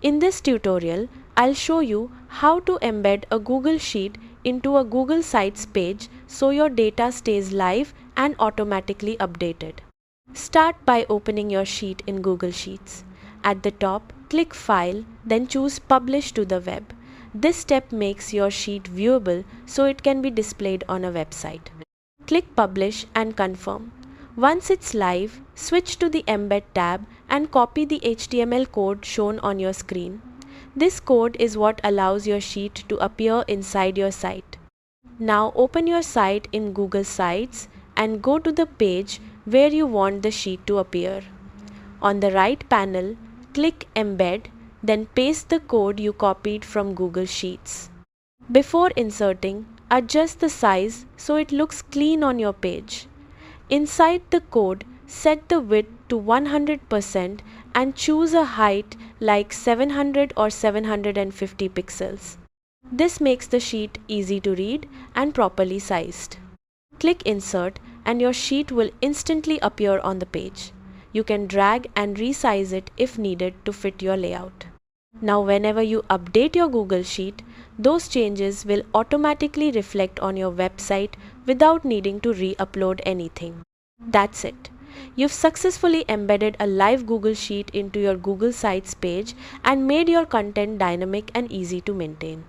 In this tutorial, I'll show you how to embed a Google Sheet into a Google Sites page so your data stays live and automatically updated. Start by opening your sheet in Google Sheets. At the top, click File, then choose Publish to the web. This step makes your sheet viewable so it can be displayed on a website. Click Publish and confirm. Once it's live, switch to the Embed tab and copy the HTML code shown on your screen. This code is what allows your sheet to appear inside your site. Now open your site in Google Sites and go to the page where you want the sheet to appear. On the right panel, click Embed, then paste the code you copied from Google Sheets. Before inserting, adjust the size so it looks clean on your page. Inside the code, set the width to 100% and choose a height like 700 or 750 pixels. This makes the sheet easy to read and properly sized. Click Insert and your sheet will instantly appear on the page. You can drag and resize it if needed to fit your layout. Now whenever you update your Google Sheet, those changes will automatically reflect on your website without needing to re-upload anything. That's it. You've successfully embedded a live Google Sheet into your Google Sites page and made your content dynamic and easy to maintain.